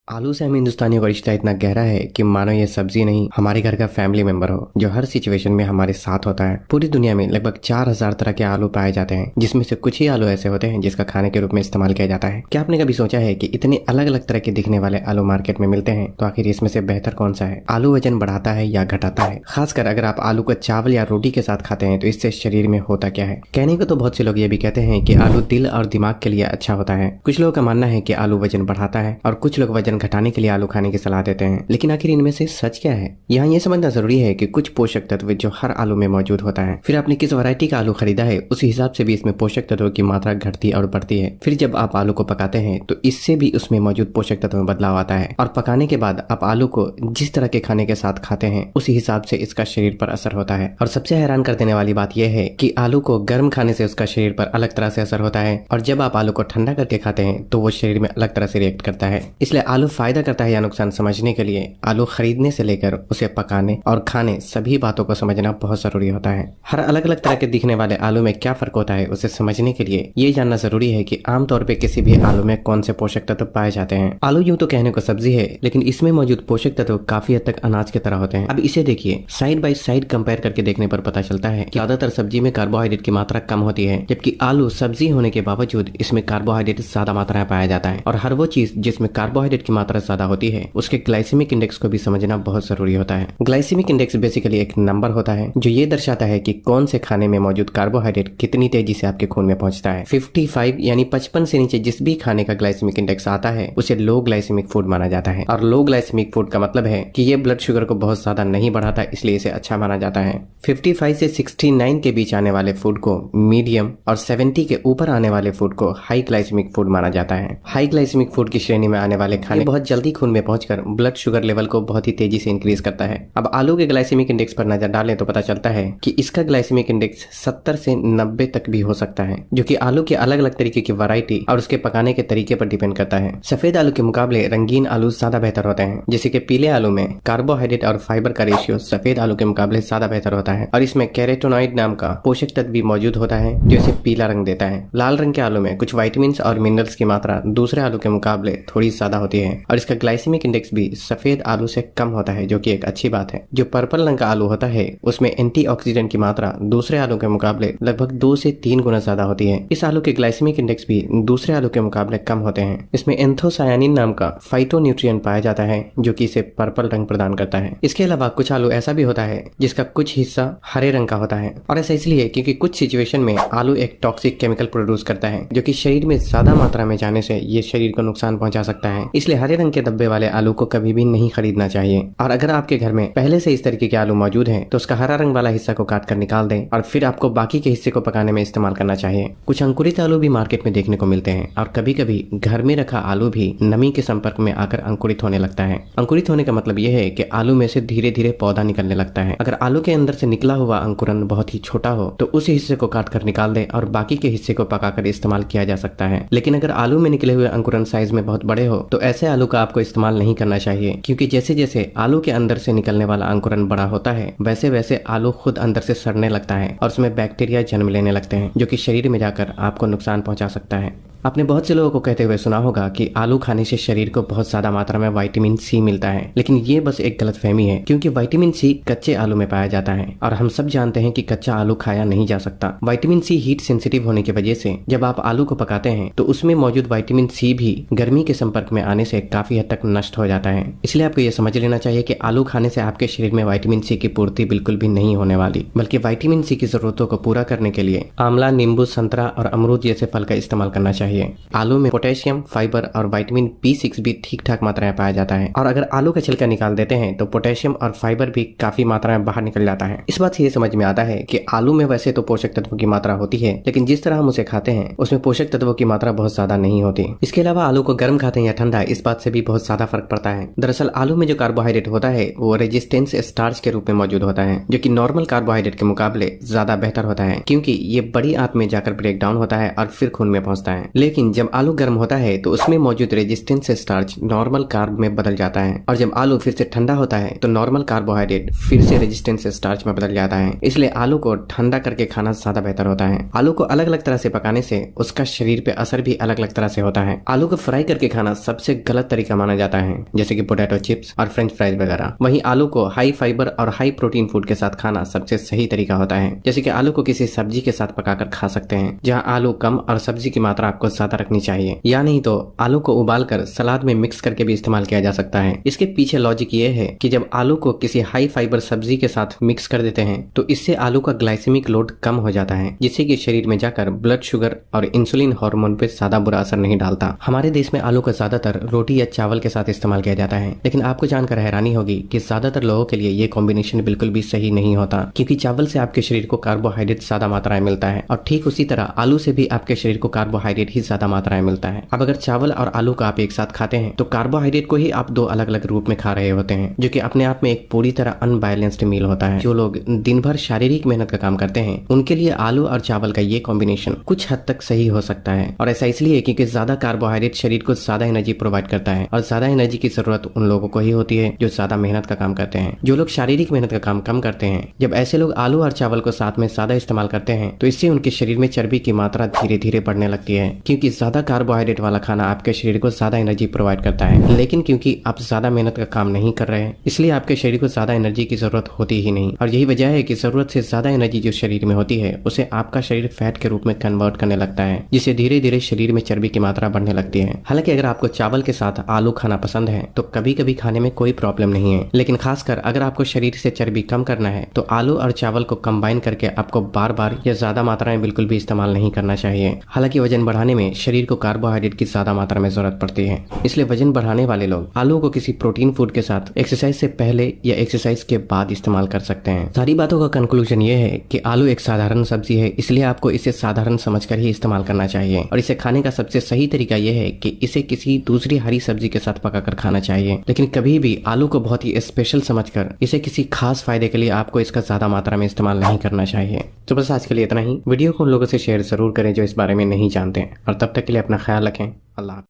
आलू से हम हिंदुस्तानियों का रिश्ता इतना गहरा है कि मानो ये सब्जी नहीं हमारे घर का फैमिली मेंबर हो जो हर सिचुएशन में हमारे साथ होता है। पूरी दुनिया में लगभग 4000 तरह के आलू पाए जाते हैं, जिसमें से कुछ ही आलू ऐसे होते हैं जिसका खाने के रूप में इस्तेमाल किया जाता है। क्या आपने कभी सोचा है कि इतने अलग अलग तरह के दिखने वाले आलू मार्केट में मिलते हैं, तो आखिर इसमें से बेहतर कौन सा है? आलू वजन बढ़ाता है या घटाता है? खासकर अगर आप आलू को चावल या रोटी के साथ खाते हैं तो इससे शरीर में होता क्या है? कहने को तो बहुत से लोग ये भी कहते हैं कि आलू दिल और दिमाग के लिए अच्छा होता है। कुछ लोगों का मानना है कि आलू वजन बढ़ाता है और कुछ लोग वजन घटाने के लिए आलू खाने की सलाह देते हैं। लेकिन आखिर इनमें से सच क्या है? यहाँ ये समझना जरूरी है कि कुछ पोषक तत्व जो हर आलू में मौजूद होता है, फिर आपने किस वैरायटी का आलू खरीदा है उस हिसाब से भी इसमें पोषक तत्वों की मात्रा घटती और बढ़ती है। फिर जब आप आलू को पकाते हैं तो इससे भी उसमें मौजूद पोषक तत्व में बदलाव आता है और पकाने के बाद आप आलू को जिस तरह के खाने के साथ खाते हैं उसी हिसाब से इसका शरीर पर असर होता है। और सबसे हैरान कर देने वाली बात यह है कि आलू को गर्म खाने से उसका शरीर पर अलग तरह से असर होता है और जब आप आलू को ठंडा करके खाते हैं तो वो शरीर में अलग तरह से रिएक्ट करता है। इसलिए आलू फायदा करता है या नुकसान समझने के लिए आलू खरीदने से लेकर उसे पकाने और खाने सभी बातों को समझना बहुत जरूरी होता है। हर अलग अलग तरह के दिखने वाले आलू में क्या फर्क होता है उसे समझने के लिए ये जानना जरूरी है कि आमतौर पे किसी भी आलू में कौन से पोषक तत्व पाए जाते हैं। आलू यूं तो कहने को सब्जी है, लेकिन इसमें मौजूद पोषक तत्व काफी हद तक अनाज की तरह होते हैं। अब इसे देखिए, साइड बाय साइड कंपेयर करके देखने पर पता चलता है कि ज्यादातर सब्जी में कार्बोहाइड्रेट की मात्रा कम होती है, जबकि आलू सब्जी होने के बावजूद इसमें कार्बोहाइड्रेट ज्यादा मात्रा में पाया जाता है। और हर वो चीज जिसमें कार्बोहाइड्रेट की मात्रा ज्यादा होती है उसके ग्लाइसेमिक इंडेक्स को भी समझना बहुत जरूरी होता है। ग्लाइसेमिक इंडेक्स बेसिकली एक नंबर होता है जो ये दर्शाता है कि कौन से खाने में मौजूद कार्बोहाइड्रेट कितनी तेजी से आपके खून में पहुंचता है। 55 यानी 55 से नीचे जिस भी खाने का ग्लाइसेमिक इंडेक्स आता है उसे लो ग्लाइसेमिक फूड माना जाता है। और लो ग्लाइसेमिक फूड का मतलब है कि ये ब्लड शुगर को बहुत ज्यादा नहीं बढ़ाता, इसलिए इसे अच्छा माना जाता है। 55 से 69 के बीच आने वाले फूड को मीडियम और 70 के ऊपर आने वाले फूड को हाई ग्लाइसेमिक फूड माना जाता है। हाई ग्लाइसेमिक फूड की श्रेणी में आने वाले खाने बहुत जल्दी खून में पहुंचकर ब्लड शुगर लेवल को बहुत ही तेजी से इंक्रीज करता है। अब आलू के ग्लाइसेमिक इंडेक्स पर नजर डालें तो पता चलता है कि इसका ग्लाइसेमिक इंडेक्स 70 से 90 तक भी हो सकता है, जो कि आलू के अलग अलग तरीके की वैरायटी और उसके पकाने के तरीके पर डिपेंड करता है। सफेद आलू के मुकाबले रंगीन आलू ज्यादा बेहतर होते हैं, जैसे कि पीले आलू में कार्बोहाइड्रेट और फाइबर का रेशियो सफेद आलू के मुकाबले ज्यादा बेहतर होता है और इसमें कैरोटीनॉइड नाम का पोषक तत्व भी मौजूद होता है जो इसे पीला रंग देता है। लाल रंग के आलू में कुछ विटामिन और मिनरल्स की मात्रा दूसरे आलू के मुकाबले थोड़ी ज्यादा होती है और इसका ग्लाइसेमिक इंडेक्स भी सफेद आलू से कम होता है, जो कि एक अच्छी बात है। जो पर्पल रंग का आलू होता है उसमें एंटीऑक्सीडेंट की मात्रा दूसरे आलू के मुकाबले लगभग 2 से 3 गुना ज्यादा होती है। इस आलू के ग्लाइसेमिक इंडेक्स भी दूसरे आलू के मुकाबले कम होते हैं। इसमें एंथोसायानिन नाम का फाइटोन्यूट्रिएंट पाया जाता है जो कि इसे पर्पल रंग प्रदान करता है। इसके अलावा कुछ आलू ऐसा भी होता है जिसका कुछ हिस्सा हरे रंग का होता है, और ऐसा इसलिए क्योंकि कुछ सिचुएशन में आलू एक टॉक्सिक केमिकल प्रोड्यूस करता है जो कि शरीर में ज्यादा मात्रा में जाने से ये शरीर को नुकसान पहुंचा सकता है। इसलिए हरे रंग के धब्बे वाले आलू को कभी भी नहीं खरीदना चाहिए। और अगर आपके घर में पहले से इस तरीके के आलू मौजूद हैं तो उसका हरा रंग वाला हिस्सा को काट कर निकाल दें और फिर आपको बाकी के हिस्से को पकाने में इस्तेमाल करना चाहिए। कुछ अंकुरित आलू भी मार्केट में देखने को मिलते हैं और कभी कभी घर में रखा आलू भी नमी के संपर्क में आकर अंकुरित होने लगता है। अंकुरित होने का मतलब यह है कि आलू में से धीरे धीरे पौधा निकलने लगता है। अगर आलू के अंदर से निकला हुआ अंकुरन बहुत ही छोटा हो तो उस हिस्से को काट कर निकाल दें और बाकी के हिस्से को पकाकर इस्तेमाल किया जा सकता है। लेकिन अगर आलू में निकले हुए अंकुरन साइज में बहुत बड़े हो तो ऐसे आलू का आपको इस्तेमाल नहीं करना चाहिए, क्योंकि जैसे जैसे आलू के अंदर से निकलने वाला अंकुरन बड़ा होता है वैसे वैसे आलू खुद अंदर से सड़ने लगता है और उसमें बैक्टीरिया जन्म लेने लगते हैं जो कि शरीर में जाकर आपको नुकसान पहुंचा सकता है। आपने बहुत से लोगों को कहते हुए सुना होगा कि आलू खाने से शरीर को बहुत ज्यादा मात्रा में विटामिन सी मिलता है, लेकिन ये बस एक गलतफहमी है, क्योंकि विटामिन सी कच्चे आलू में पाया जाता है और हम सब जानते हैं कि कच्चा आलू खाया नहीं जा सकता। विटामिन सी हीट सेंसिटिव होने की वजह से जब आप आलू को पकाते हैं तो उसमें मौजूद विटामिन सी भी गर्मी के संपर्क में आने से काफी हद तक नष्ट हो जाता है। इसलिए आपको ये समझ लेना चाहिए कि आलू खाने से आपके शरीर में विटामिन सी की पूर्ति बिल्कुल भी नहीं होने वाली, बल्कि विटामिन सी की जरूरतों को पूरा करने के लिए आंवला, नींबू, संतरा और अमरूद जैसे फल का इस्तेमाल करना चाहिए। आलू में पोटेशियम, फाइबर और विटामिन B6 भी ठीक ठाक मात्रा में पाया जाता है, और अगर आलू का छिलका निकाल देते हैं तो पोटेशियम और फाइबर भी काफी मात्रा में बाहर निकल जाता है। इस बात से ये समझ में आता है कि आलू में वैसे तो पोषक तत्वों की मात्रा होती है, लेकिन जिस तरह हम उसे खाते हैं उसमें पोषक तत्वों की मात्रा बहुत ज्यादा नहीं होती। इसके अलावा आलू को गर्म खाते हैं या ठंडा, इस बात से भी बहुत ज्यादा फर्क पड़ता है। दरअसल आलू में जो कार्बोहाइड्रेट होता है वो रेजिस्टेंस स्टार्च के रूप में मौजूद होता है, जो कि नॉर्मल कार्बोहाइड्रेट के मुकाबले ज्यादा बेहतर होता है, क्योंकि ये बड़ी आंत में जाकर ब्रेक डाउन होता है और फिर खून में पहुंचता है। लेकिन जब आलू गर्म होता है तो उसमें मौजूद रेजिस्टेंस स्टार्च नॉर्मल कार्ब में बदल जाता है, और जब आलू फिर से ठंडा होता है तो नॉर्मल कार्बोहाइड्रेट फिर से रेजिस्टेंस स्टार्च में बदल जाता है। इसलिए आलू को ठंडा करके खाना ज्यादा बेहतर होता है। आलू को अलग अलग तरह से पकाने से उसका शरीर पे असर भी अलग अलग तरह से होता है। आलू को फ्राई करके खाना सबसे गलत तरीका माना जाता है, जैसे कि पोटैटो चिप्स और फ्रेंच फ्राइज वगैरह। वहीं आलू को हाई फाइबर और हाई प्रोटीन फूड के साथ खाना सबसे सही तरीका होता है, जैसे कि आलू को किसी सब्जी के साथ पकाकर खा सकते हैं, जहां आलू कम और सब्जी की मात्रा आपको ज्यादा रखनी चाहिए, या नहीं तो आलू को उबालकर सलाद में मिक्स करके भी इस्तेमाल किया जा सकता है। इसके पीछे लॉजिक ये है कि जब आलू को किसी हाई फाइबर सब्जी के साथ मिक्स कर देते हैं तो इससे आलू का ग्लाइसेमिक लोड कम हो जाता है, जिससे कि शरीर में जाकर ब्लड शुगर और इंसुलिन हार्मोन पे ज्यादा बुरा असर नहीं डालता। हमारे देश में आलू को ज्यादातर रोटी या चावल के साथ इस्तेमाल किया जाता है, लेकिन आपको जानकर हैरानी होगी कि ज्यादातर लोगों के लिए ये कॉम्बिनेशन बिल्कुल भी सही नहीं होता, क्योंकि चावल से आपके शरीर को कार्बोहाइड्रेट ज्यादा मात्रा में मिलता है, और ठीक उसी तरह आलू से भी आपके शरीर को कार्बोहाइड्रेट ही ज्यादा मात्रा में मिलता है। अब अगर चावल और आलू का आप एक साथ खाते हैं तो कार्बोहाइड्रेट को ही आप दो अलग अलग रूप में खा रहे होते हैं, जो कि अपने आप में एक पूरी तरह अनबैलेंस्ड मील होता है। जो लोग दिन भर शारीरिक मेहनत का काम करते हैं उनके लिए आलू और चावल का ये कॉम्बिनेशन कुछ हद तक सही हो सकता है, और ऐसा इसलिए क्योंकि ज्यादा कार्बोहाइड्रेट शरीर को ज्यादा एनर्जी प्रोवाइड करता है, और ज्यादा एनर्जी की जरूरत उन लोगों को ही होती है जो ज्यादा मेहनत का काम करते हैं। जो लोग शारीरिक मेहनत का काम कम करते हैं, जब ऐसे लोग आलू और चावल को साथ में ज्यादा इस्तेमाल करते हैं तो इससे उनके शरीर में चर्बी की मात्रा धीरे धीरे बढ़ने लगती है, क्योंकि ज्यादा कार्बोहाइड्रेट वाला खाना आपके शरीर को ज्यादा एनर्जी प्रोवाइड करता है। लेकिन क्योंकि आप ज्यादा मेहनत का काम नहीं कर रहे हैं, इसलिए आपके शरीर को ज्यादा एनर्जी की जरूरत होती ही नहीं, और यही वजह है कि जरूरत से ज्यादा एनर्जी जो शरीर में होती है उसे आपका शरीर फैट के रूप में कन्वर्ट करने लगता है, जिससे धीरे धीरे शरीर में चर्बी की मात्रा बढ़ने लगती है। हालांकि अगर आपको चावल के साथ आलू खाना पसंद है तो कभी कभी खाने में कोई प्रॉब्लम नहीं है, लेकिन खासकर अगर आपको शरीर से चर्बी कम करना है तो आलू और चावल को कंबाइन करके आपको बार बार या ज्यादा मात्रा में बिल्कुल भी इस्तेमाल नहीं करना चाहिए। हालांकि वजन बढ़ाने में शरीर को कार्बोहाइड्रेट की ज्यादा मात्रा में जरूरत पड़ती है, इसलिए वजन बढ़ाने वाले लोग आलू को किसी प्रोटीन फूड के साथ एक्सरसाइज से पहले या एक्सरसाइज के बाद इस्तेमाल कर सकते हैं। सारी बातों का कंक्लूजन ये है कि आलू एक साधारण सब्जी है, इसलिए आपको इसे साधारण समझकर ही इस्तेमाल करना चाहिए, और इसे खाने का सबसे सही तरीका यह है कि इसे किसी दूसरी हरी सब्जी के साथ पकाकर खाना चाहिए। लेकिन कभी भी आलू को बहुत ही स्पेशल समझकर इसे किसी खास फायदे के लिए आपको इसका ज्यादा मात्रा में इस्तेमाल नहीं करना चाहिए। तो बस आज के लिए इतना ही। वीडियो को उन लोगों से शेयर जरूर करें जो इस बारे में नहीं जानते हैं, और तब तक के लिए अपना ख्याल रखें। अल्लाह।